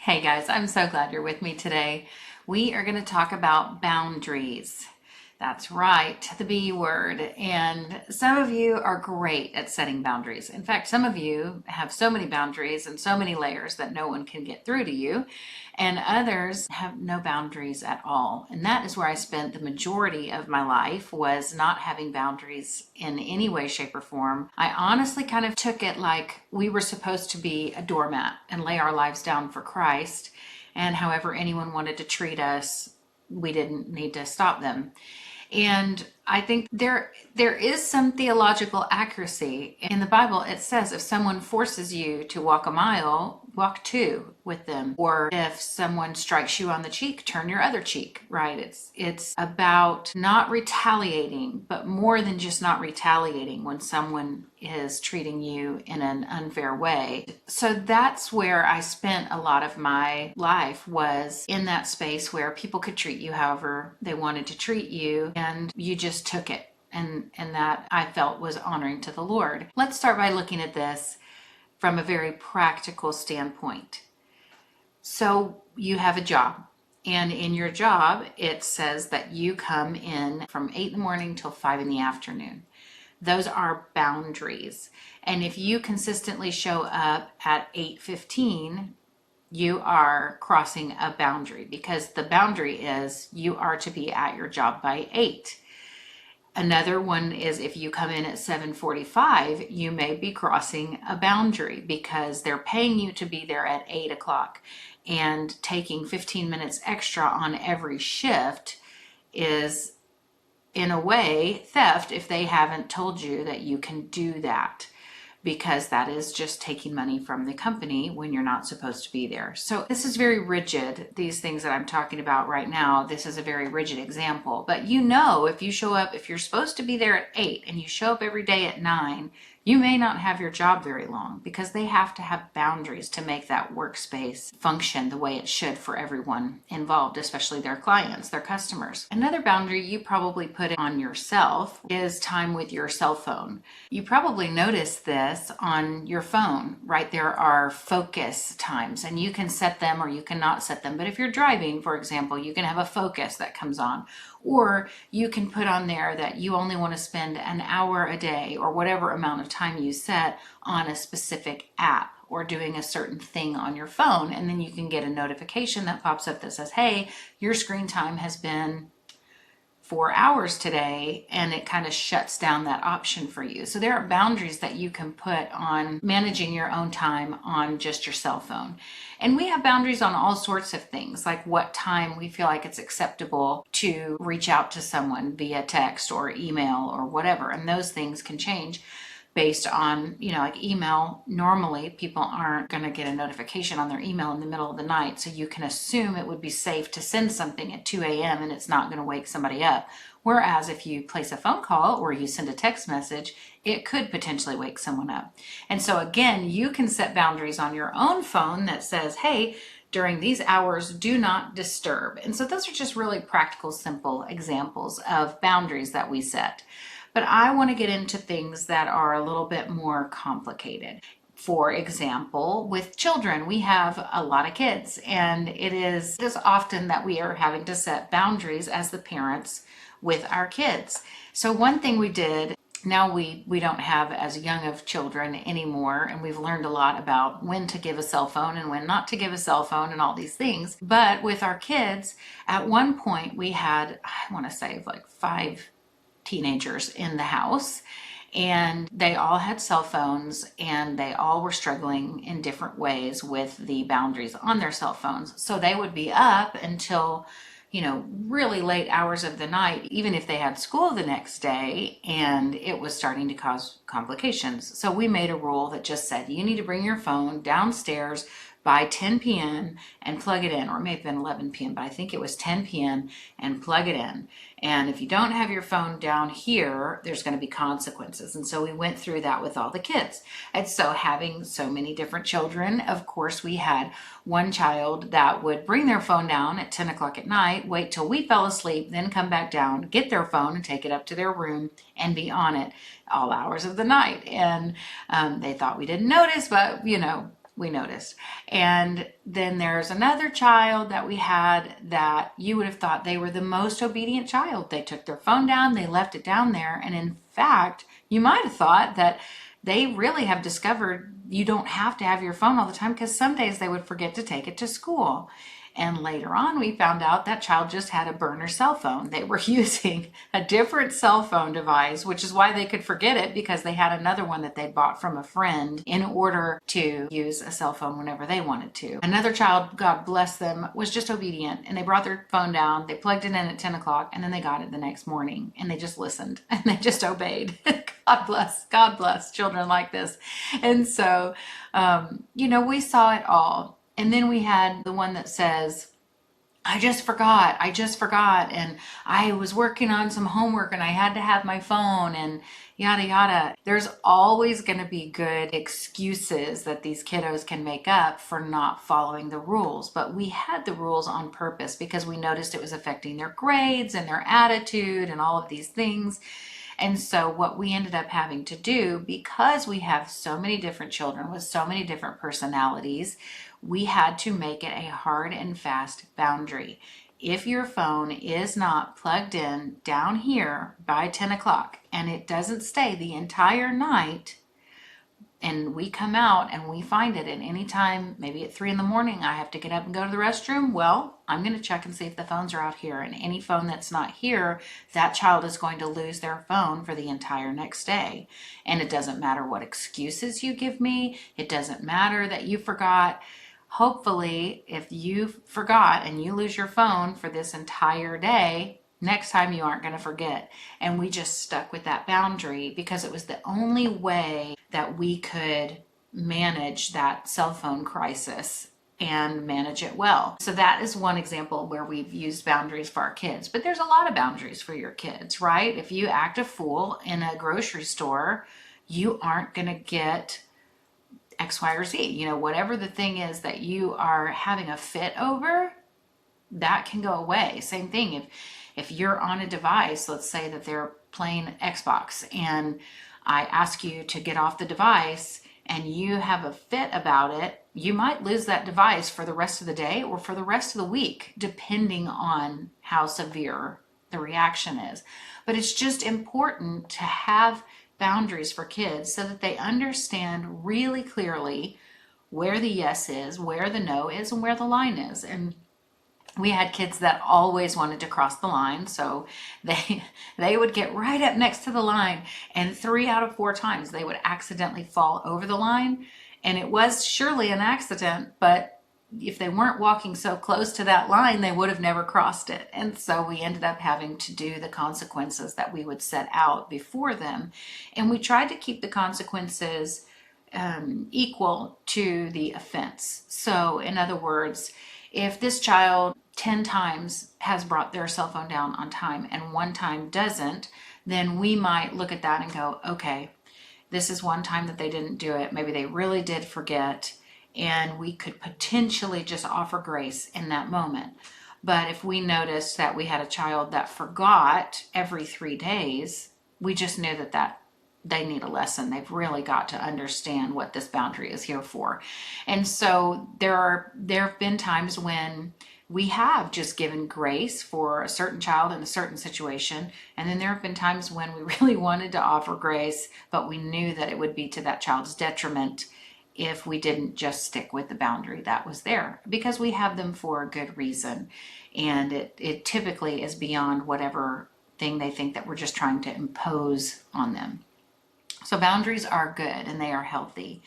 Hey guys, I'm so glad you're with me today. We are going to talk about boundaries. That's right, the B word. And some of you are great at setting boundaries. In fact, some of you have so many boundaries and so many layers that no one can get through to you. And others have no boundaries at all. And that is where I spent the majority of my life, was not having boundaries in any way, shape, or form. I honestly kind of took it like we were supposed to be a doormat and lay our lives down for Christ. And however anyone wanted to treat us, we didn't need to stop them. And I think there is some theological accuracy. In the Bible, it says if someone forces you to walk a mile, walk two with them. Or if someone strikes you on the cheek, turn your other cheek, right? It's about not retaliating, but more than just not retaliating when someone is treating you in an unfair way. So that's where I spent a lot of my life, was in that space where people could treat you however they wanted to treat you, and you just took it. And that I felt was honoring to the Lord. Let's start by looking at this from a very practical standpoint. So you have a job, and in your job, it says that you come in from 8 in the morning till 5 in the afternoon. Those are boundaries. And if you consistently show up at 8:15, you are crossing a boundary, because the boundary is you are to be at your job by 8. Another one is if you come in at 7:45, you may be crossing a boundary because they're paying you to be there at 8 o'clock, and taking 15 minutes extra on every shift is, in a way, theft if they haven't told you that you can do that, because that is just taking money from the company when you're not supposed to be there. So this is very rigid. These things that I'm talking about right now, this is a very rigid example. But if you show up, if you're supposed to be there at 8 and you show up every day at 9, you may not have your job very long, because they have to have boundaries to make that workspace function the way it should for everyone involved, especially their clients, their customers. Another boundary you probably put on yourself is time with your cell phone. You probably noticed this on your phone, right? There are focus times, and you can set them or you cannot set them. But if you're driving, for example, you can have a focus that comes on. Or you can put on there that you only want to spend an hour a day, or whatever amount of time you set, on a specific app or doing a certain thing on your phone. And then you can get a notification that pops up that says, hey, your screen time has been 4 hours today, and it kind of shuts down that option for you. So there are boundaries that you can put on managing your own time on just your cell phone. And we have boundaries on all sorts of things, like what time we feel like it's acceptable to reach out to someone via text or email or whatever. And those things can change based on, like email. Normally, people aren't going to get a notification on their email in the middle of the night. So you can assume it would be safe to send something at 2 a.m. and it's not going to wake somebody up. Whereas if you place a phone call or you send a text message, it could potentially wake someone up. And so again, you can set boundaries on your own phone that says, hey, during these hours, do not disturb. And so those are just really practical, simple examples of boundaries that we set. But I want to get into things that are a little bit more complicated. For example, with children, we have a lot of kids, and it is often that we are having to set boundaries as the parents with our kids. So one thing we did, now we don't have as young of children anymore, and we've learned a lot about when to give a cell phone and when not to give a cell phone and all these things. But with our kids, at one point we had, I want to say, like 5 teenagers in the house, and they all had cell phones, and they all were struggling in different ways with the boundaries on their cell phones. So they would be up until really late hours of the night, even if they had school the next day, and it was starting to cause complications. So we made a rule that just said, you need to bring your phone downstairs by 10 p.m. and plug it in, or it may have been 11 p.m., but I think it was 10 p.m. and plug it in. And if you don't have your phone down here, there's going to be consequences. And so we went through that with all the kids. And so having so many different children, of course, we had one child that would bring their phone down at 10 o'clock at night, wait till we fell asleep, then come back down, get their phone and take it up to their room and be on it all hours of the night. And they thought we didn't notice, but we noticed. And then there's another child that we had that you would have thought they were the most obedient child. They took their phone down, they left it down there. And in fact, you might have thought that they really have discovered you don't have to have your phone all the time, because some days they would forget to take it to school. And later on, we found out that child just had a burner cell phone. They were using a different cell phone device, which is why they could forget it, because they had another one that they'd bought from a friend in order to use a cell phone whenever they wanted to. Another child, God bless them, was just obedient, and they brought their phone down, they plugged it in at 10 o'clock, and then they got it the next morning, and they just listened, and they just obeyed. God bless children like this. And so, we saw it all. And then we had the one that says, I just forgot, and I was working on some homework and I had to have my phone, and yada yada. There's always going to be good excuses that these kiddos can make up for not following the rules. But we had the rules on purpose because we noticed it was affecting their grades and their attitude and all of these things. And so what we ended up having to do, because we have so many different children with so many different personalities, we had to make it a hard and fast boundary. If your phone is not plugged in down here by 10 o'clock and it doesn't stay the entire night, and we come out and we find it at any time, maybe at 3 in the morning, I have to get up and go to the restroom, well, I'm going to check and see if the phones are out here. And any phone that's not here, that child is going to lose their phone for the entire next day. And it doesn't matter what excuses you give me. It doesn't matter that you forgot. Hopefully, if you forgot and you lose your phone for this entire day, next time you aren't going to forget. And we just stuck with that boundary because it was the only way that we could manage that cell phone crisis and manage it well. So that is one example where we've used boundaries for our kids. But there's a lot of boundaries for your kids, right? If you act a fool in a grocery store, you aren't going to get X, Y, or Z. Whatever the thing is that you are having a fit over, that can go away. Same thing if you're on a device, let's say that they're playing Xbox and I ask you to get off the device and you have a fit about it, you might lose that device for the rest of the day or for the rest of the week, depending on how severe the reaction is. But it's just important to have boundaries for kids so that they understand really clearly where the yes is, where the no is, and where the line is. And we had kids that always wanted to cross the line, so they would get right up next to the line, and 3 out of 4 times they would accidentally fall over the line. And it was surely an accident, but if they weren't walking so close to that line, they would have never crossed it. And so we ended up having to do the consequences that we would set out before them. And we tried to keep the consequences equal to the offense. So in other words, if this child 10 times has brought their cell phone down on time and 1 time doesn't, then we might look at that and go, okay, this is 1 time that they didn't do it. Maybe they really did forget, and we could potentially just offer grace in that moment. But if we noticed that we had a child that forgot every 3 days, we just knew that they need a lesson. They've really got to understand what this boundary is here for. And so there have been times when we have just given grace for a certain child in a certain situation. And then there have been times when we really wanted to offer grace, but we knew that it would be to that child's detriment if we didn't just stick with the boundary that was there, because we have them for a good reason. And it typically is beyond whatever thing they think that we're just trying to impose on them. So boundaries are good and they are healthy.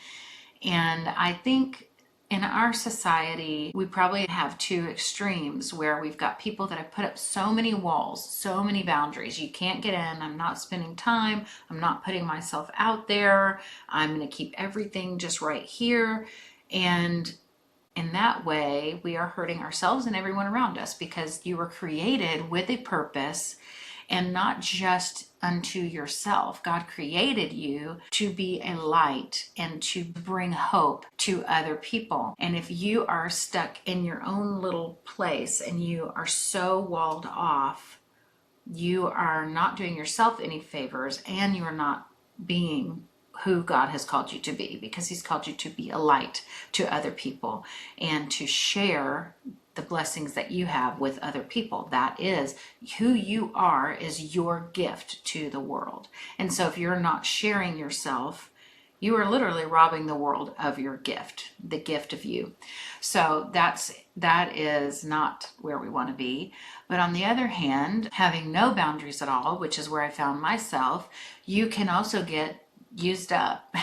And I think in our society, we probably have 2 extremes where we've got people that have put up so many walls, so many boundaries. You can't get in. I'm not spending time. I'm not putting myself out there. I'm going to keep everything just right here. And in that way, we are hurting ourselves and everyone around us, because you were created with a purpose and not just unto yourself. God created you to be a light and to bring hope to other people. And if you are stuck in your own little place and you are so walled off, you are not doing yourself any favors, and you are not being who God has called you to be, because he's called you to be a light to other people and to share the blessings that you have with other people. That is who you are, is your gift to the world. And so if you're not sharing yourself, you are literally robbing the world of your gift, the gift of you. So that is not where we want to be. But on the other hand, having no boundaries at all, which is where I found myself, you can also get used up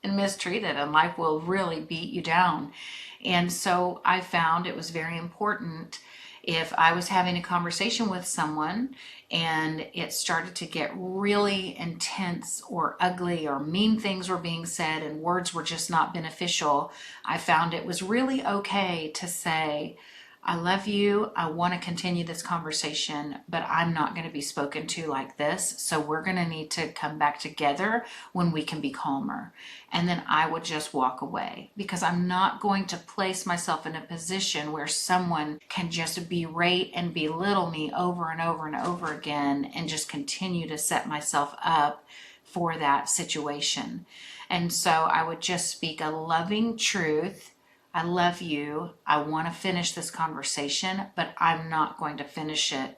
and mistreated, and life will really beat you down. And so I found it was very important, if I was having a conversation with someone and it started to get really intense or ugly or mean things were being said and words were just not beneficial, I found it was really okay to say, I love you. I want to continue this conversation, but I'm not going to be spoken to like this. So we're going to need to come back together when we can be calmer. And then I would just walk away, because I'm not going to place myself in a position where someone can just berate and belittle me over and over and over again and just continue to set myself up for that situation. And so I would just speak a loving truth. I love you. I want to finish this conversation, but I'm not going to finish it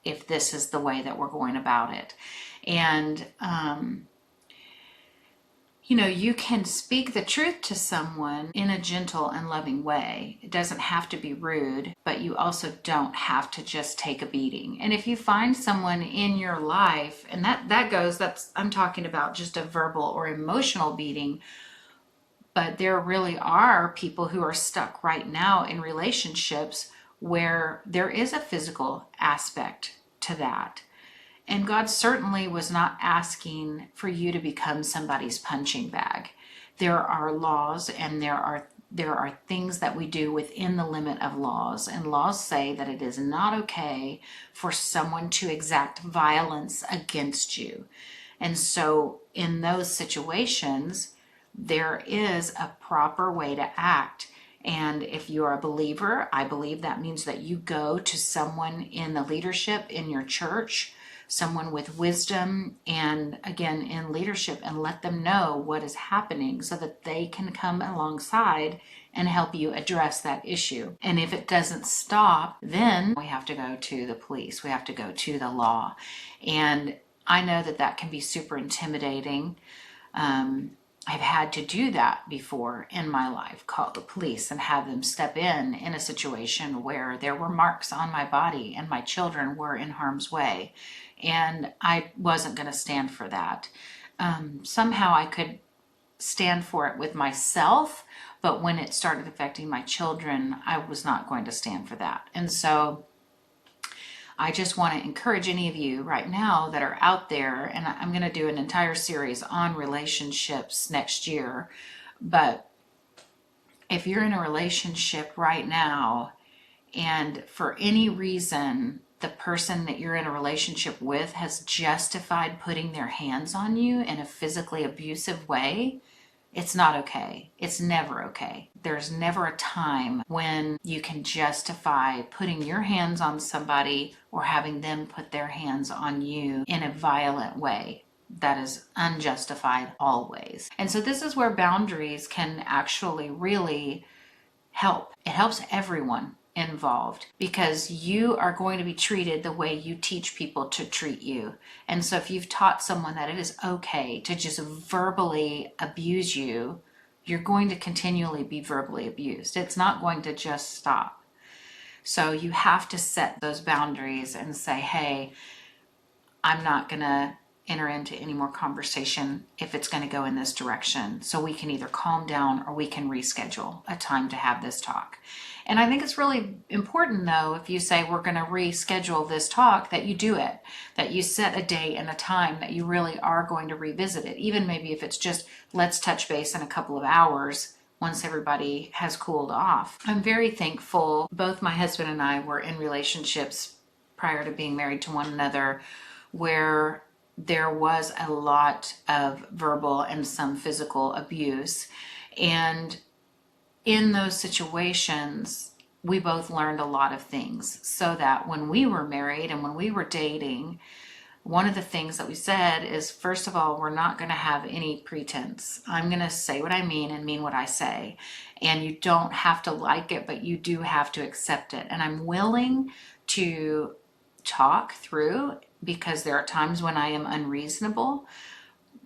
if this is the way that we're going about it. And, you can speak the truth to someone in a gentle and loving way. It doesn't have to be rude, but you also don't have to just take a beating. And if you find someone in your life, and I'm talking about just a verbal or emotional beating, but there really are people who are stuck right now in relationships where there is a physical aspect to that. And God certainly was not asking for you to become somebody's punching bag. There are laws, and there are things that we do within the limit of laws. And laws say that it is not okay for someone to exact violence against you. And so in those situations, there is a proper way to act. And if you're a believer, I believe that means that you go to someone in the leadership in your church, someone with wisdom, and again in leadership, and let them know what is happening so that they can come alongside and help you address that issue. And if it doesn't stop, then we have to go to the police. We have to go to the law. And I know that can be super intimidating. I've had to do that before in my life, call the police and have them step in a situation where there were marks on my body and my children were in harm's way. And I wasn't going to stand for that. Somehow I could stand for it with myself, but when it started affecting my children, I was not going to stand for that. And so I just want to encourage any of you right now that are out there, and I'm going to do an entire series on relationships next year, but if you're in a relationship right now and for any reason the person that you're in a relationship with has justified putting their hands on you in a physically abusive way, it's not okay. It's never okay. There's never a time when you can justify putting your hands on somebody or having them put their hands on you in a violent way. That is unjustified always. And so this is where boundaries can actually really help. It helps everyone involved, because you are going to be treated the way you teach people to treat you. And so if you've taught someone that it is okay to just verbally abuse you, you're going to continually be verbally abused. It's not going to just stop. So you have to set those boundaries and say, hey, I'm not going to enter into any more conversation if it's going to go in this direction. So we can either calm down or we can reschedule a time to have this talk. And I think it's really important, though, if you say we're going to reschedule this talk, that you do it, that you set a day and a time that you really are going to revisit it. Even maybe if it's just let's touch base in a couple of hours once everybody has cooled off. I'm very thankful. Both my husband and I were in relationships prior to being married to one another where there was a lot of verbal and some physical abuse. And in those situations, we both learned a lot of things, so that when we were married and when we were dating, one of the things that we said is, first of all, we're not going to have any pretense. I'm going to say what I mean and mean what I say. And you don't have to like it, but you do have to accept it. And I'm willing to talk through, because there are times when I am unreasonable,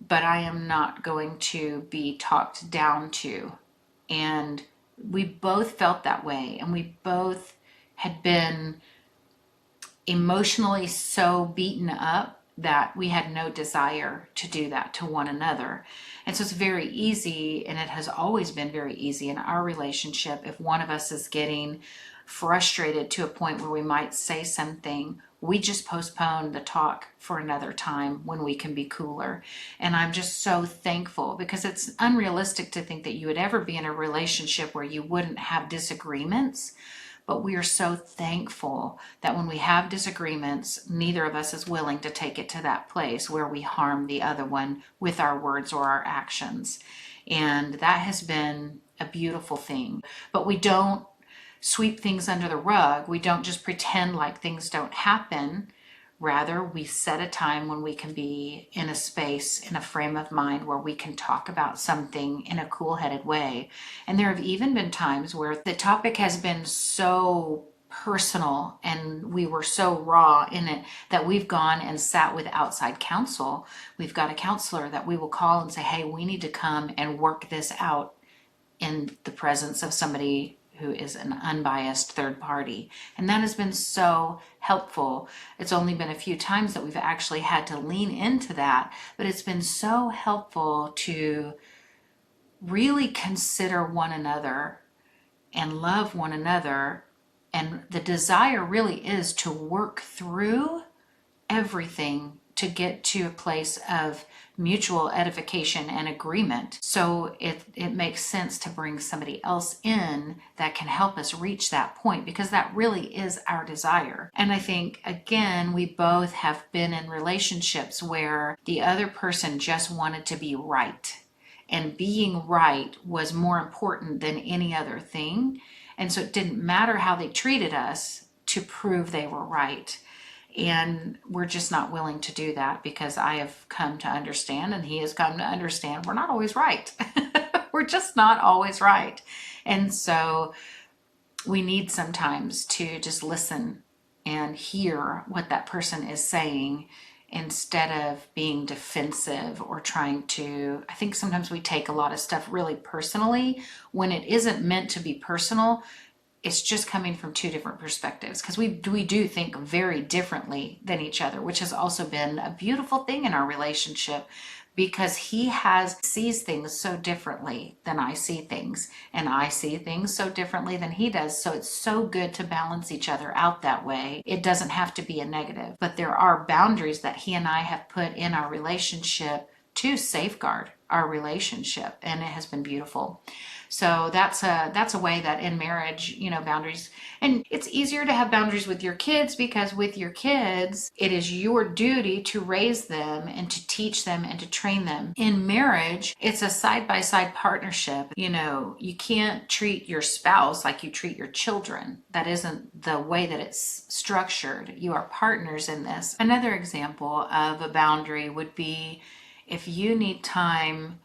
but I am not going to be talked down to. And we both felt that way. And we both had been emotionally so beaten up that we had no desire to do that to one another. And so it's very easy, and it has always been very easy in our relationship, if one of us is getting frustrated to a point where we might say something, we just postpone the talk for another time when we can be cooler. And I'm just so thankful, because it's unrealistic to think that you would ever be in a relationship where you wouldn't have disagreements. But we are so thankful that when we have disagreements, neither of us is willing to take it to that place where we harm the other one with our words or our actions. And that has been a beautiful thing. But we don't sweep things under the rug. We don't just pretend like things don't happen. Rather, we set a time when we can be in a space, in a frame of mind where we can talk about something in a cool-headed way. And there have even been times where the topic has been so personal and we were so raw in it that we've gone and sat with outside counsel. We've got a counselor that we will call and say, hey, we need to come and work this out in the presence of somebody who is an unbiased third party. And that has been so helpful. It's only been a few times that we've actually had to lean into that, but it's been so helpful to really consider one another and love one another. And the desire really is to work through everything to get to a place of mutual edification and agreement. So it makes sense to bring somebody else in that can help us reach that point, because that really is our desire. And I think, again, we both have been in relationships where the other person just wanted to be right. And being right was more important than any other thing. And so it didn't matter how they treated us to prove they were right. And we're just not willing to do that, because I have come to understand, and he has come to understand, we're not always right. We're just not always right. And so we need sometimes to just listen and hear what that person is saying, instead of being defensive or trying to, I think sometimes we take a lot of stuff really personally when it isn't meant to be personal. It's just coming from two different perspectives, because we do think very differently than each other, which has also been a beautiful thing in our relationship, because he sees things so differently than I see things, and I see things so differently than he does. So it's so good to balance each other out that way. It doesn't have to be a negative, but there are boundaries that he and I have put in our relationship to safeguard our relationship, and it has been beautiful. So that's a way that in marriage, boundaries, and it's easier to have boundaries with your kids, because with your kids, it is your duty to raise them and to teach them and to train them. In marriage, it's a side-by-side partnership. You can't treat your spouse like you treat your children. That isn't the way that it's structured. You are partners in this. Another example of a boundary would be if you need time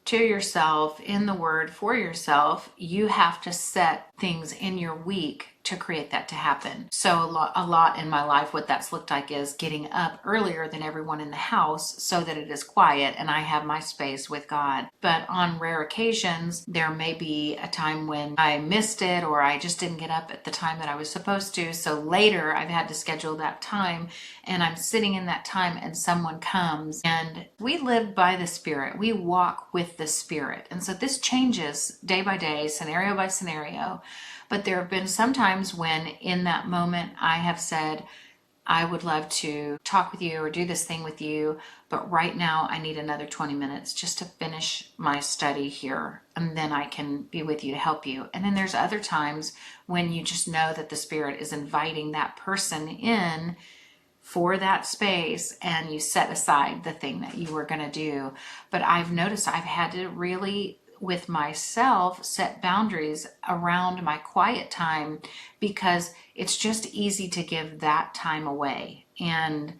to yourself in the Word for yourself, you have to set things in your week to create that to happen. So a lot in my life, what that's looked like is getting up earlier than everyone in the house so that it is quiet and I have my space with God. But on rare occasions, there may be a time when I missed it, or I just didn't get up at the time that I was supposed to. So later I've had to schedule that time, and I'm sitting in that time and someone comes, and we live by the Spirit. We walk with the Spirit. And so this changes day by day, scenario by scenario. But there have been some times when in that moment I have said, I would love to talk with you or do this thing with you, but right now I need another 20 minutes just to finish my study here, and then I can be with you to help you. And then there's other times when you just know that the Spirit is inviting that person in for that space, and you set aside the thing that you were going to do. But I've noticed I've had to really, with myself, set boundaries around my quiet time, because it's just easy to give that time away. And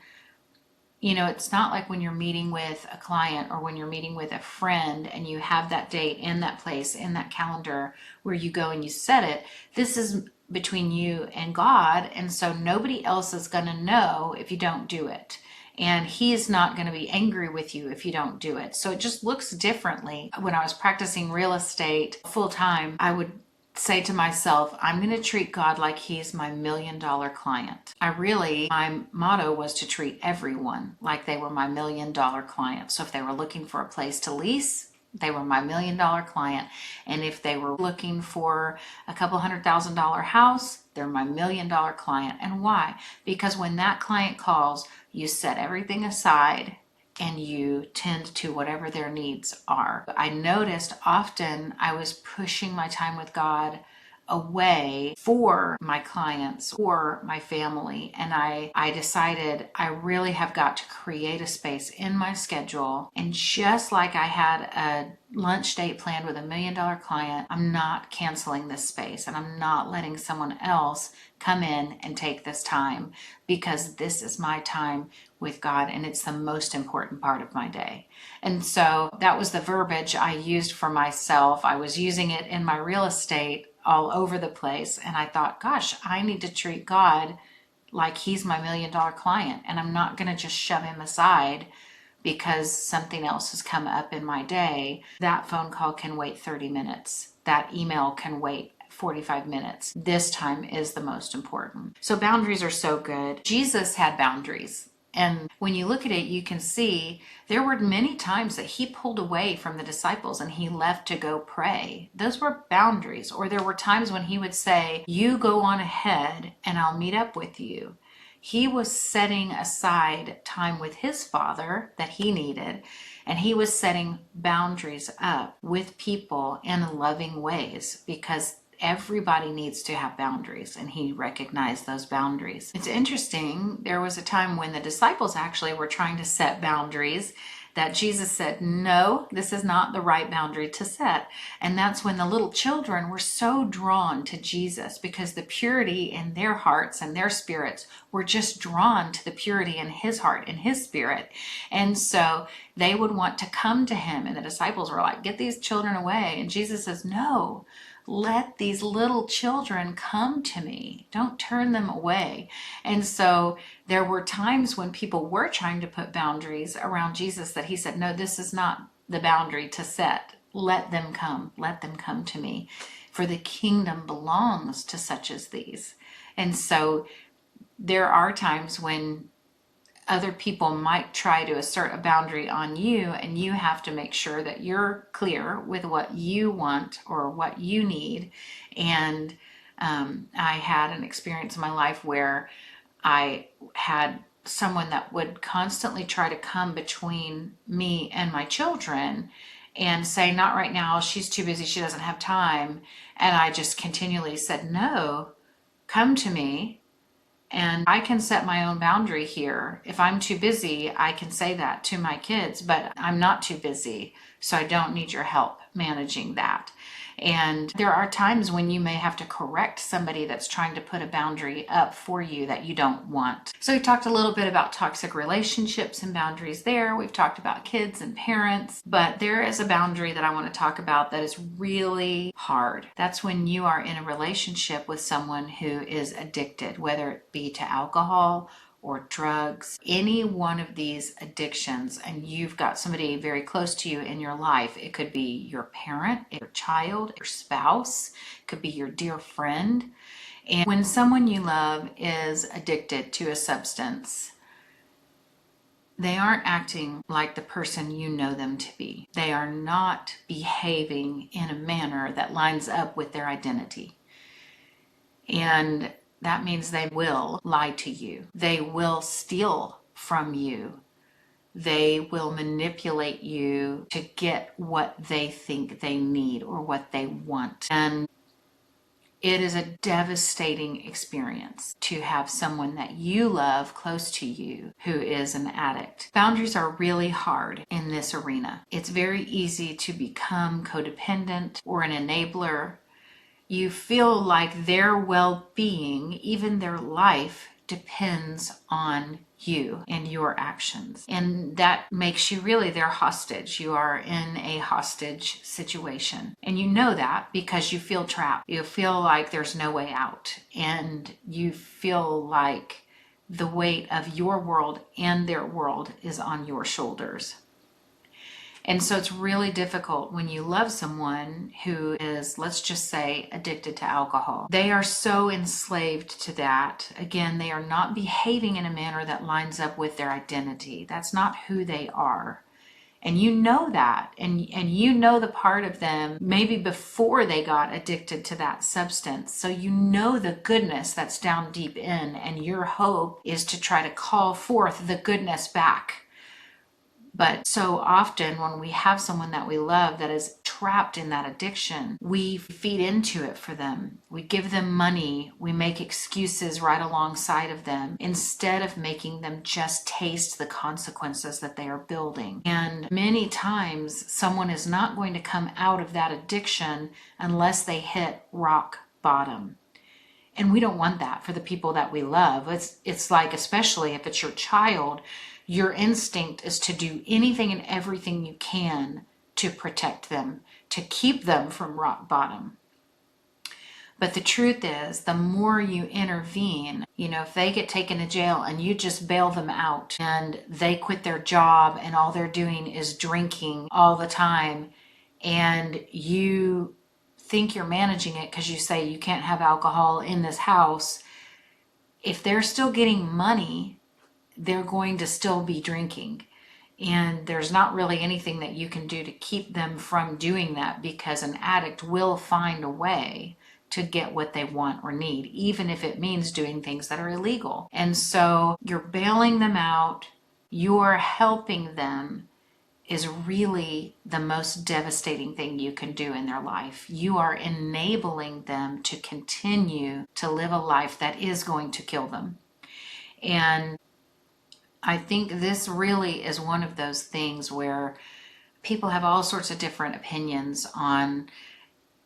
You know, it's not like when you're meeting with a client or when you're meeting with a friend and you have that date in that place, in that calendar where you go and you set it. This is between you and God. And so nobody else is going to know if you don't do it. And he's not going to be angry with you if you don't do it. So it just looks differently. When I was practicing real estate full time, I would say to myself, I'm going to treat God like he's my $1 million client. My motto was to treat everyone like they were my $1 million client. So if they were looking for a place to lease, they were my $1 million client. And if they were looking for a couple $100,000 house, they're my $1 million client. And why? Because when that client calls, you set everything aside and you tend to whatever their needs are. I noticed often I was pushing my time with God away for my clients or my family. And I decided I really have got to create a space in my schedule. And just like I had a lunch date planned with $1 million client, I'm not canceling this space and I'm not letting someone else come in and take this time, because this is my time with God and it's the most important part of my day. And so that was the verbiage I used for myself. I was using it in my real estate all over the place. And I thought, gosh, I need to treat God like he's my $1 million client. And I'm not going to just shove him aside because something else has come up in my day. That phone call can wait 30 minutes. That email can wait 45 minutes. This time is the most important. So boundaries are so good. Jesus had boundaries. And when you look at it, you can see there were many times that he pulled away from the disciples and he left to go pray. Those were boundaries. Or there were times when he would say, you go on ahead and I'll meet up with you. He was setting aside time with his Father that he needed, and he was setting boundaries up with people in loving ways, because everybody needs to have boundaries, and he recognized those boundaries. It's interesting, there was a time when the disciples actually were trying to set boundaries that Jesus said, no, this is not the right boundary to set. And that's when the little children were so drawn to Jesus, because the purity in their hearts and their spirits were just drawn to the purity in his heart and his spirit. And so they would want to come to him, and the disciples were like, get these children away. And Jesus says, no, let these little children come to me. Don't turn them away. And so there were times when people were trying to put boundaries around Jesus that he said, no, this is not the boundary to set. Let them come. Let them come to me. For the kingdom belongs to such as these. And so there are times when other people might try to assert a boundary on you, and you have to make sure that you're clear with what you want or what you need. And I had an experience in my life where I had someone that would constantly try to come between me and my children and say, not right now, she's too busy, she doesn't have time. And I just continually said, no, come to me. And I can set my own boundary here. If I'm too busy, I can say that to my kids, but I'm not too busy, so I don't need your help managing that. And there are times when you may have to correct somebody that's trying to put a boundary up for you that you don't want. So we talked a little bit about toxic relationships and boundaries there. We've talked about kids and parents, but there is a boundary that I want to talk about that is really hard. That's when you are in a relationship with someone who is addicted, whether it be to alcohol or drugs, any one of these addictions, and you've got somebody very close to you in your life. It could be your parent, your child, your spouse, it could be your dear friend. And when someone you love is addicted to a substance, they aren't acting like the person you know them to be. They are not behaving in a manner that lines up with their identity. And that means they will lie to you. They will steal from you. They will manipulate you to get what they think they need or what they want. And it is a devastating experience to have someone that you love close to you who is an addict. Boundaries are really hard in this arena. It's very easy to become codependent or an enabler. You feel like their well-being, even their life, depends on you and your actions. And that makes you really their hostage. You are in a hostage situation. And you know that because you feel trapped. You feel like there's no way out. And you feel like the weight of your world and their world is on your shoulders. And so it's really difficult when you love someone who is, let's just say, addicted to alcohol. They are so enslaved to that. Again, they are not behaving in a manner that lines up with their identity. That's not who they are. And you know that. And you know the part of them maybe before they got addicted to that substance. So you know the goodness that's down deep in. And your hope is to try to call forth the goodness back. But so often when we have someone that we love that is trapped in that addiction, we feed into it for them. We give them money. We make excuses right alongside of them instead of making them just taste the consequences that they are building. And many times someone is not going to come out of that addiction unless they hit rock bottom. And we don't want that for the people that we love. It's like, especially if it's your child, your instinct is to do anything and everything you can to protect them, to keep them from rock bottom. But the truth is, the more you intervene, if they get taken to jail and you just bail them out and they quit their job and all they're doing is drinking all the time, and you think you're managing it because you say you can't have alcohol in this house, if they're still getting money, they're going to still be drinking. And there's not really anything that you can do to keep them from doing that, because an addict will find a way to get what they want or need, even if it means doing things that are illegal. And so you're bailing them out, you're helping them, is really the most devastating thing you can do in their life. You are enabling them to continue to live a life that is going to kill them. And I think this really is one of those things where people have all sorts of different opinions on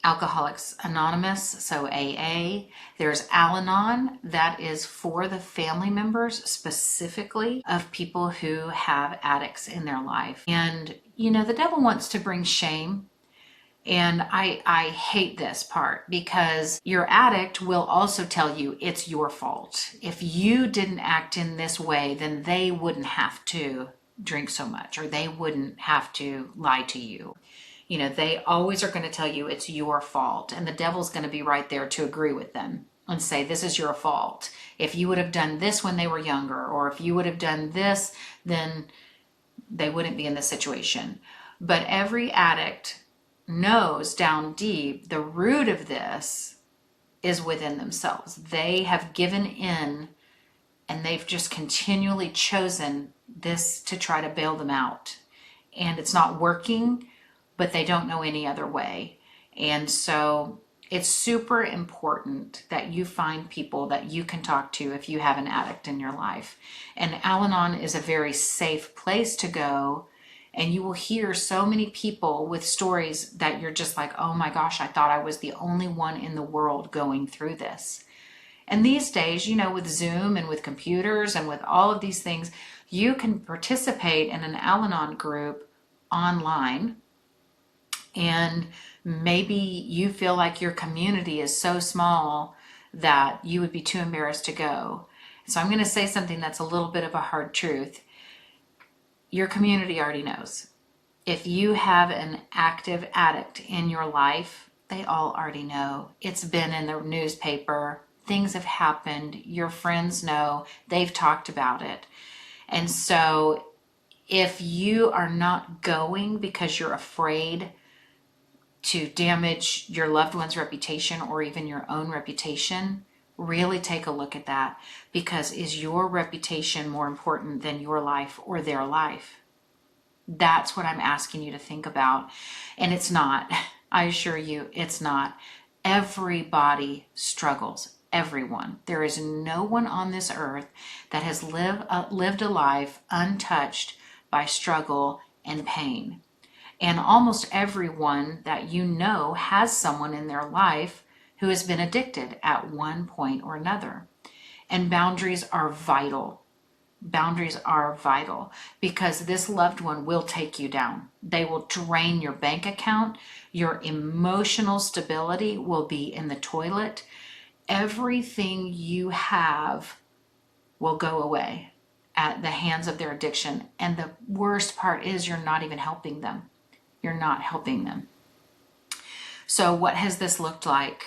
Alcoholics Anonymous, so AA. There's Al-Anon, that is for the family members specifically of people who have addicts in their life. And, the devil wants to bring shame. And I hate this part, because your addict will also tell you it's your fault. If you didn't act in this way, then they wouldn't have to drink so much, or they wouldn't have to lie to you. They always are going to tell you it's your fault. And the devil's going to be right there to agree with them and say, this is your fault. If you would have done this when they were younger, or if you would have done this, then they wouldn't be in this situation. But every addict knows down deep the root of this is within themselves. They have given in, and they've just continually chosen this to try to bail them out. And it's not working, but they don't know any other way. And so it's super important that you find people that you can talk to if you have an addict in your life. And Al-Anon is a very safe place to go. And you will hear so many people with stories that you're just like, oh my gosh, I thought I was the only one in the world going through this. And these days, with Zoom and with computers and with all of these things, you can participate in an Al-Anon group online. And maybe you feel like your community is so small that you would be too embarrassed to go. So I'm going to say something that's a little bit of a hard truth. Your community already knows. If you have an active addict in your life, they all already know. It's been in the newspaper. Things have happened. Your friends know. They've talked about it. And so if you are not going because you're afraid to damage your loved one's reputation or even your own reputation, really take a look at that, because is your reputation more important than your life or their life? That's what I'm asking you to think about. And it's not. I assure you, it's not. Everybody struggles. Everyone. There is no one on this earth that has lived a life untouched by struggle and pain. And almost everyone that has someone in their life who has been addicted at one point or another. And boundaries are vital. Boundaries are vital because this loved one will take you down. They will drain your bank account. Your emotional stability will be in the toilet. Everything you have will go away at the hands of their addiction. And the worst part is you're not even helping them. You're not helping them. So what has this looked like?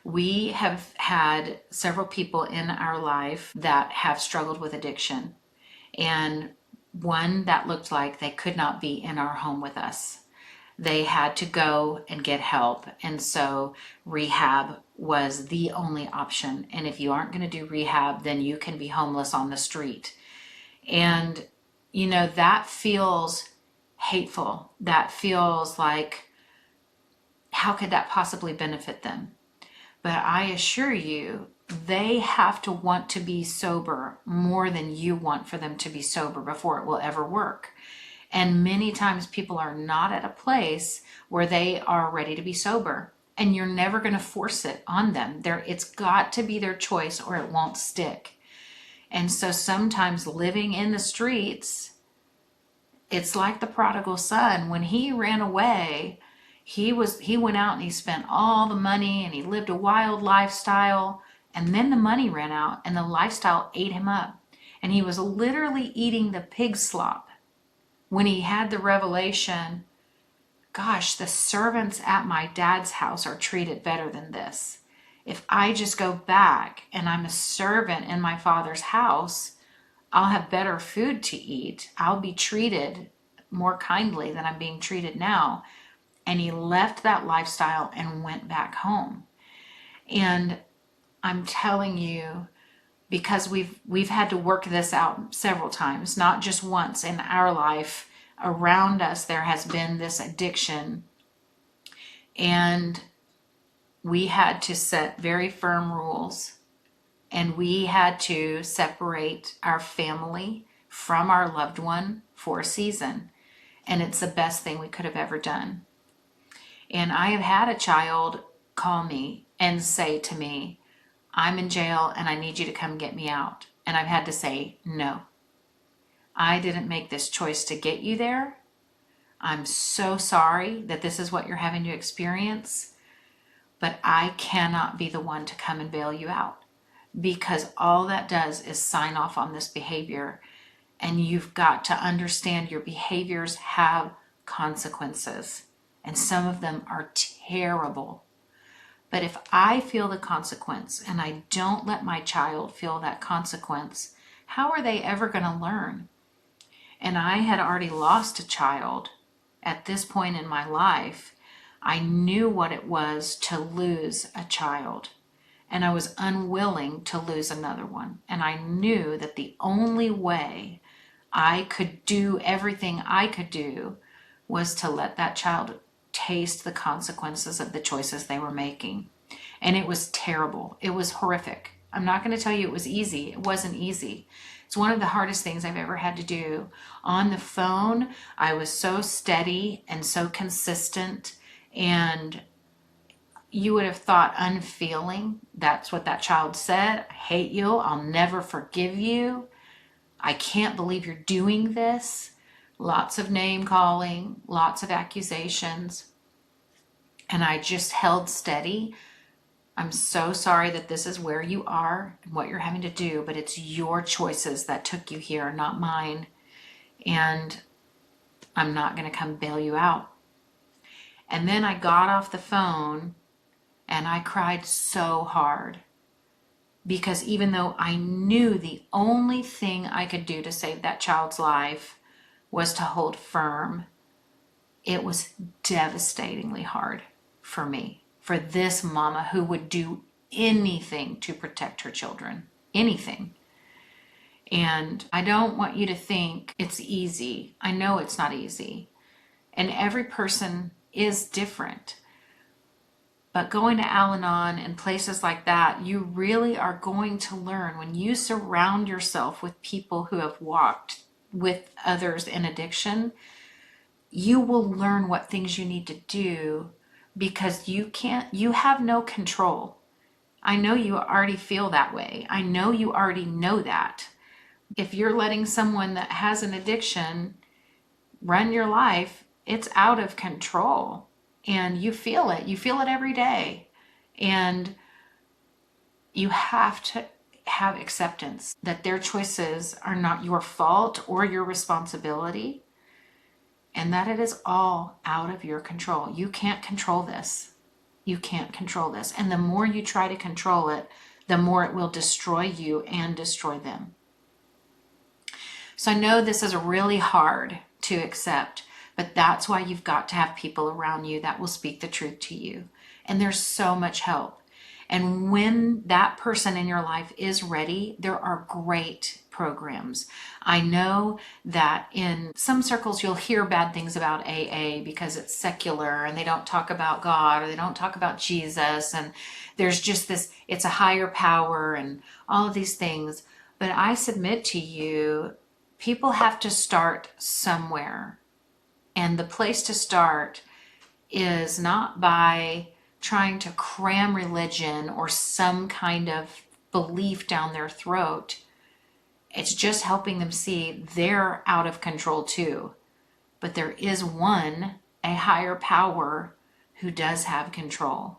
We have had several people in our life that have struggled with addiction. And one that looked like they could not be in our home with us. They had to go and get help. And so rehab was the only option. And if you aren't going to do rehab, then you can be homeless on the street. And, you know, that feels hateful. That feels like, how could that possibly benefit them? But I assure you, they have to want to be sober more than you want for them to be sober before it will ever work. And many times people are not at a place where they are ready to be sober. And you're never going to force it on them. It's got to be their choice or it won't stick. And so sometimes living in the streets, it's like the prodigal son. When he ran away, he went out and he spent all the money and he lived a wild lifestyle. And then the money ran out and the lifestyle ate him up. And he was literally eating the pig slop when he had the revelation, gosh, the servants at my dad's house are treated better than this. If I just go back and I'm a servant in my father's house, I'll have better food to eat. I'll be treated more kindly than I'm being treated now. And he left that lifestyle and went back home. And I'm telling you, because we've had to work this out several times, not just once in our life. Around us, there has been this addiction. And we had to set very firm rules. And we had to separate our family from our loved one for a season. And it's the best thing we could have ever done. And I have had a child call me and say to me, I'm in jail and I need you to come get me out. And I've had to say, no, I didn't make this choice to get you there. I'm so sorry that this is what you're having to experience, but I cannot be the one to come and bail you out, because all that does is sign off on this behavior. And you've got to understand your behaviors have consequences, and some of them are terrible. But if I feel the consequence and I don't let my child feel that consequence, how are they ever going to learn? And I had already lost a child at this point in my life. I knew what it was to lose a child, and I was unwilling to lose another one. And I knew that the only way I could do everything I could do was to let that child taste the consequences of the choices they were making. And it was terrible. It was horrific. I'm not going to tell you it was easy. It wasn't easy. It's one of the hardest things I've ever had to do. On the phone, I was so steady and so consistent, and you would have thought unfeeling. That's what that child said. I hate you. I'll never forgive you. I can't believe you're doing this. Lots of name calling, lots of accusations. And I just held steady. I'm so sorry that this is where you are and what you're having to do, but it's your choices that took you here, not mine. And I'm not going to come bail you out. And then I got off the phone and I cried so hard, because even though I knew the only thing I could do to save that child's life was to hold firm, it was devastatingly hard for me, for this mama who would do anything to protect her children, anything. And I don't want you to think it's easy. I know it's not easy. And every person is different. But going to Al-Anon and places like that, you really are going to learn, when you surround yourself with people who have walked with others in addiction, you will learn what things you need to do, because you have no control. I know you already feel that way. I know you already know that. If you're letting someone that has an addiction run your life, it's out of control. And you feel it. You feel it every day. And you have to have acceptance that their choices are not your fault or your responsibility, and that it is all out of your control. You can't control this. You can't control this. And the more you try to control it, the more it will destroy you and destroy them. So I know this is really hard to accept, but that's why you've got to have people around you that will speak the truth to you. And there's so much help. And when that person in your life is ready, there are great programs. I know that in some circles you'll hear bad things about AA because it's secular and they don't talk about God or they don't talk about Jesus, and there's just this, it's a higher power and all of these things. But I submit to you, people have to start somewhere. And the place to start is not by trying to cram religion or some kind of belief down their throat. It's just helping them see they're out of control too. But there is one, a higher power, who does have control.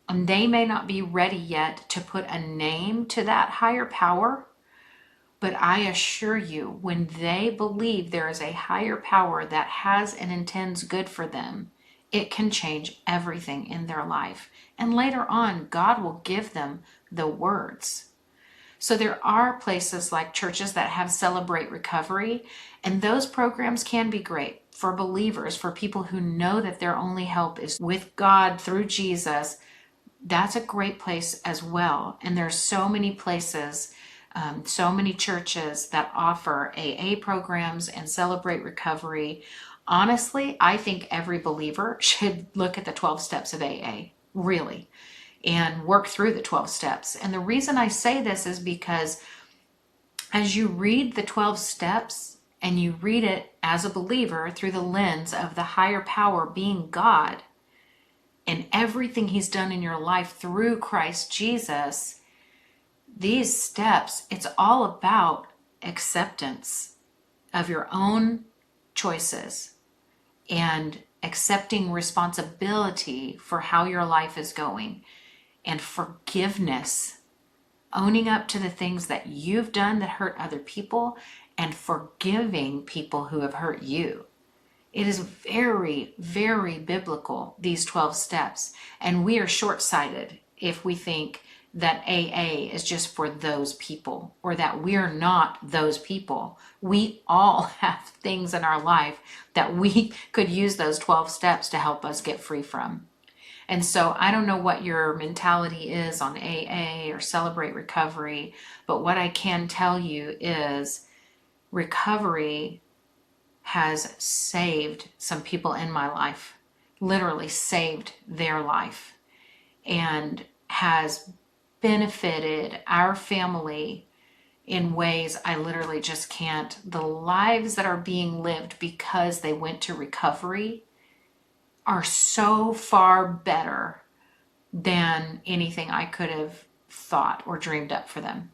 And they may not be ready yet to put a name to that higher power, but I assure you, when they believe there is a higher power that has and intends good for them, it can change everything in their life. And later on, God will give them the words. So there are places like churches that have Celebrate Recovery, and those programs can be great for believers, for people who know that their only help is with God through Jesus. That's a great place as well. And there's so many places, so many churches that offer AA programs and Celebrate Recovery. Honestly, I think every believer should look at the 12 steps of AA, really, and work through the 12 steps. And the reason I say this is because as you read the 12 steps and you read it as a believer through the lens of the higher power being God and everything he's done in your life through Christ Jesus, these steps, it's all about acceptance of your own choices and accepting responsibility for how your life is going, and forgiveness, owning up to the things that you've done that hurt other people and forgiving people who have hurt you. It is very, very biblical, these 12 steps. And we are short-sighted if we think that AA is just for those people or that we're not those people. We all have things in our life that we could use those 12 steps to help us get free from. And so I don't know what your mentality is on AA or Celebrate Recovery, but what I can tell you is recovery has saved some people in my life, literally saved their life, and has benefited our family in ways I literally just can't. The lives that are being lived because they went to recovery are so far better than anything I could have thought or dreamed up for them.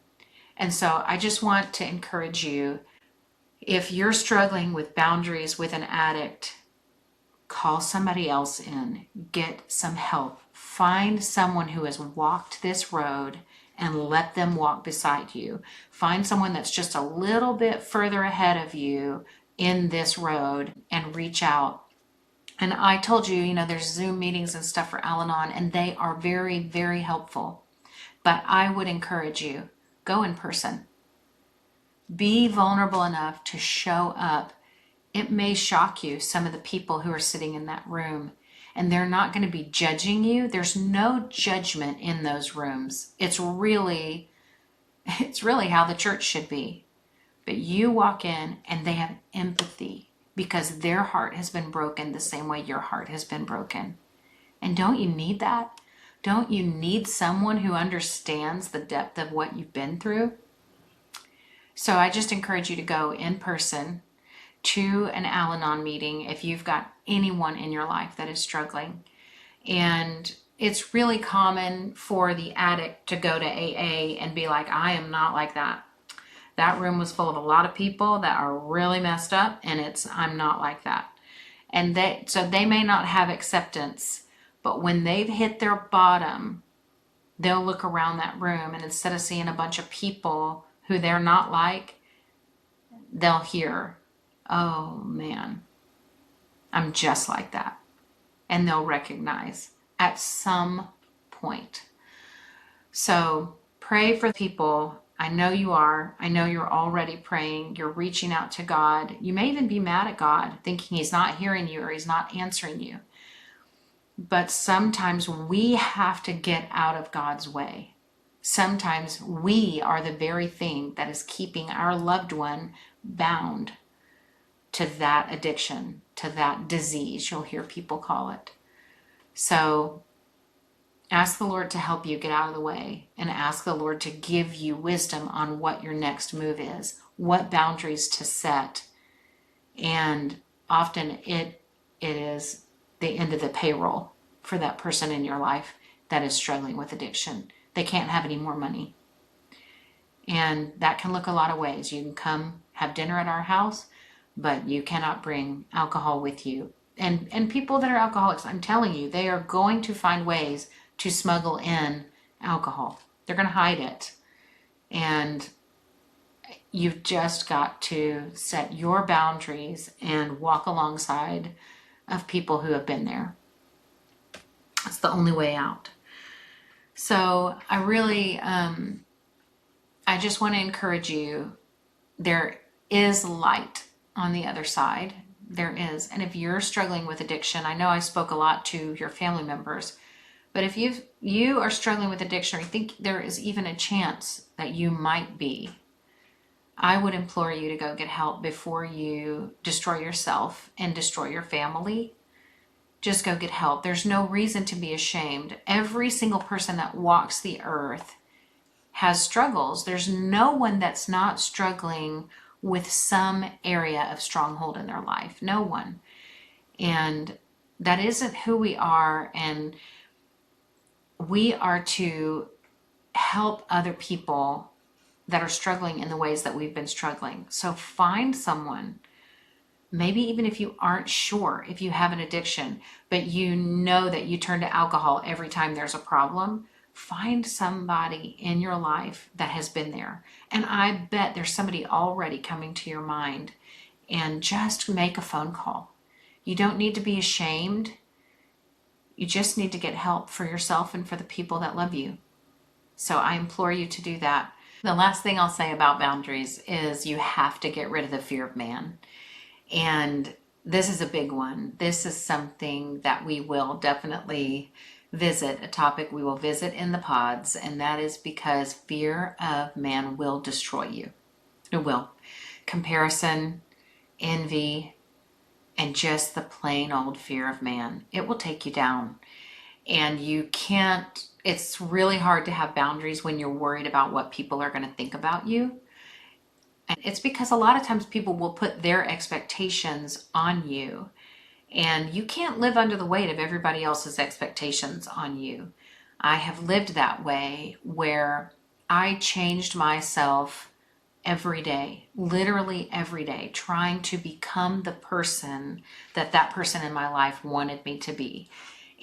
And so I just want to encourage you, if you're struggling with boundaries with an addict, call somebody else in, get some help, find someone who has walked this road and let them walk beside you. Find someone that's just a little bit further ahead of you in this road and reach out. And I told you, there's Zoom meetings and stuff for Al-Anon, and they are very, very helpful. But I would encourage you, go in person. Be vulnerable enough to show up. It may shock you, some of the people who are sitting in that room, and they're not going to be judging you. There's no judgment in those rooms. It's really how the church should be. But you walk in and they have empathy because their heart has been broken the same way your heart has been broken. And don't you need that? Don't you need someone who understands the depth of what you've been through? So I just encourage you to go in person to an Al-Anon meeting if you've got anyone in your life that is struggling. And it's really common for the addict to go to AA and be like, I am not like that. That room was full of a lot of people that are really messed up, and I'm not like that. And so they may not have acceptance, but when they've hit their bottom, they'll look around that room, and instead of seeing a bunch of people who they're not like, they'll hear, oh man, I'm just like that. And they'll recognize at some point. So pray for people. I know you are. I know you're already praying. You're reaching out to God. You may even be mad at God, thinking he's not hearing you or he's not answering you. But sometimes we have to get out of God's way. Sometimes we are the very thing that is keeping our loved one bound to that addiction, to that disease, you'll hear people call it. So ask the Lord to help you get out of the way, and ask the Lord to give you wisdom on what your next move is, what boundaries to set. And often it is the end of the payroll for that person in your life that is struggling with addiction. They can't have any more money. And that can look a lot of ways. You can come have dinner at our house, but you cannot bring alcohol with you. And people that are alcoholics, I'm telling you, they are going to find ways to smuggle in alcohol. They're going to hide it. And you've just got to set your boundaries and walk alongside of people who have been there. That's the only way out. So I really, I just want to encourage you. There is light on the other side. There is. And if you're struggling with addiction, I know I spoke a lot to your family members, but if you are struggling with addiction, or you think there is even a chance that you might be, I would implore you to go get help before you destroy yourself and destroy your family. Just go get help. There's no reason to be ashamed. Every single person that walks the earth has struggles. There's no one that's not struggling with some area of stronghold in their life. No one. And that isn't who we are. And we are to help other people that are struggling in the ways that we've been struggling. So find someone, maybe even if you aren't sure if you have an addiction, but you know that you turn to alcohol every time there's a problem, find somebody in your life that has been there. And I bet there's somebody already coming to your mind, and just make a phone call. You don't need to be ashamed. You just need to get help for yourself and for the people that love you. So I implore you to do that. The last thing I'll say about boundaries is you have to get rid of the fear of man. And this is a big one. This is something that we will definitely visit, a topic we will visit in the pods, and that is because fear of man will destroy you. It will. Comparison, envy, and just the plain old fear of man. It will take you down. And you can't, it's really hard to have boundaries when you're worried about what people are going to think about you. And it's because a lot of times people will put their expectations on you, and you can't live under the weight of everybody else's expectations on you. I have lived that way where I changed myself every day, literally every day, trying to become the person that person in my life wanted me to be.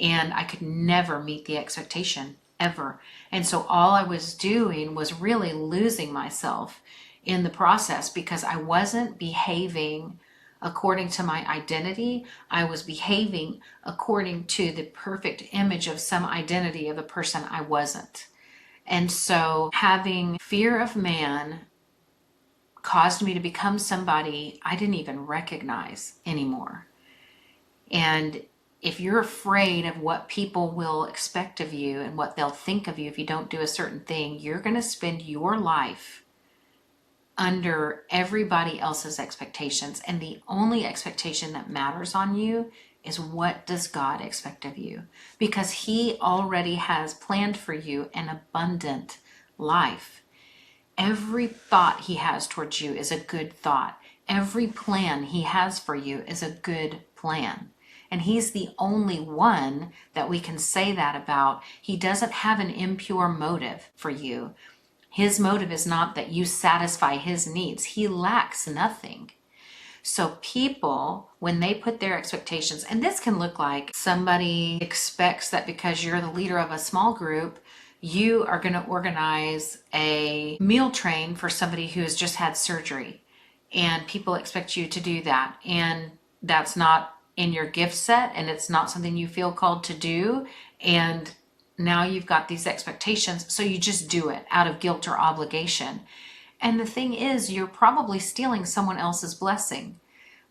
And I could never meet the expectation, ever. And so all I was doing was really losing myself in the process, because I wasn't behaving according to my identity. I was behaving according to the perfect image of some identity of a person I wasn't. And so having fear of man caused me to become somebody I didn't even recognize anymore. And if you're afraid of what people will expect of you and what they'll think of you if you don't do a certain thing, you're going to spend your life under everybody else's expectations. And the only expectation that matters on you is, what does God expect of you? Because he already has planned for you an abundant life. Every thought he has towards you is a good thought. Every plan he has for you is a good plan. And he's the only one that we can say that about. He doesn't have an impure motive for you. His motive is not that you satisfy his needs. He lacks nothing. So people, when they put their expectations, and this can look like somebody expects that because you're the leader of a small group, you are going to organize a meal train for somebody who has just had surgery. And people expect you to do that. And that's not in your gift set, and it's not something you feel called to do. And now you've got these expectations, so you just do it out of guilt or obligation. And the thing is, you're probably stealing someone else's blessing,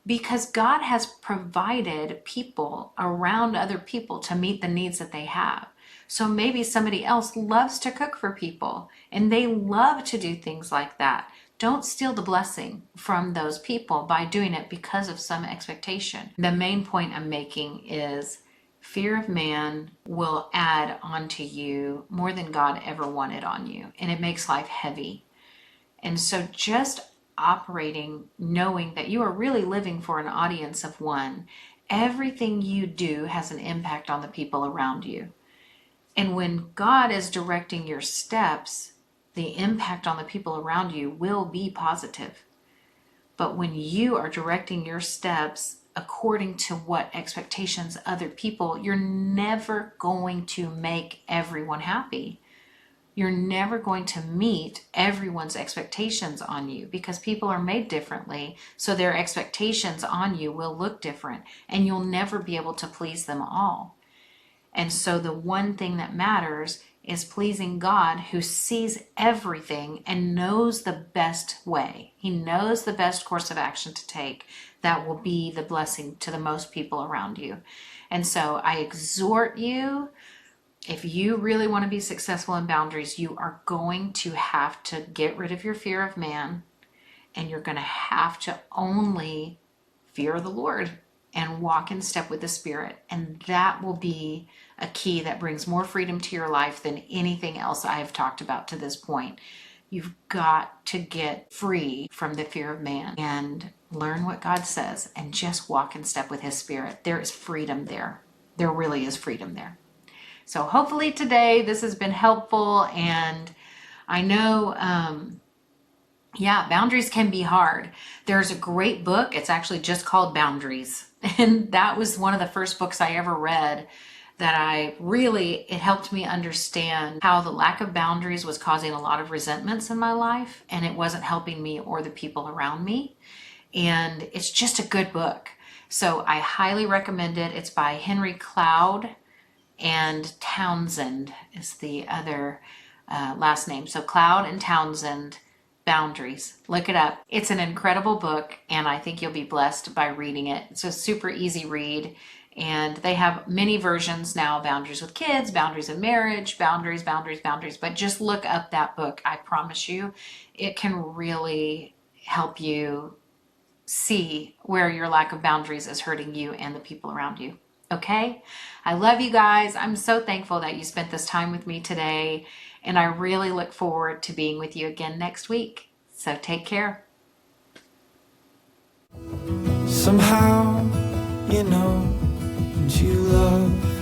because God has provided people around other people to meet the needs that they have. So maybe somebody else loves to cook for people and they love to do things like that. Don't steal the blessing from those people by doing it because of some expectation. The main point I'm making is fear of man will add onto you more than God ever wanted on you, and it makes life heavy. And so just operating, knowing that you are really living for an audience of one, everything you do has an impact on the people around you. And when God is directing your steps, the impact on the people around you will be positive. But when you are directing your steps according to what expectations other people, you're never going to make everyone happy. You're never going to meet everyone's expectations on you, because people are made differently. So their expectations on you will look different, and you'll never be able to please them all. And so the one thing that matters is pleasing God, who sees everything and knows the best way. He knows the best course of action to take that will be the blessing to the most people around you. And so I exhort you, if you really want to be successful in boundaries, you are going to have to get rid of your fear of man, and you're going to have to only fear the Lord and walk in step with the Spirit. And that will be a key that brings more freedom to your life than anything else I have talked about to this point. You've got to get free from the fear of man and learn what God says and just walk in step with his Spirit. There is freedom there. There really is freedom there. So hopefully today this has been helpful. And I know, boundaries can be hard. There's a great book. It's actually just called Boundaries. And that was one of the first books I ever read that it helped me understand how the lack of boundaries was causing a lot of resentments in my life, and it wasn't helping me or the people around me. And it's just a good book. So I highly recommend it. It's by Henry Cloud, and Townsend is the other last name. So Cloud and Townsend, Boundaries. Look it up. It's an incredible book, and I think you'll be blessed by reading it. It's a super easy read, and they have many versions now: boundaries with kids, boundaries in marriage, boundaries. But just look up that book. I promise you, it can really help you see where your lack of boundaries is hurting you and the people around you. Okay? I love you guys. I'm so thankful that you spent this time with me today, and I really look forward to being with you again next week. So take care. Somehow, you know, and you love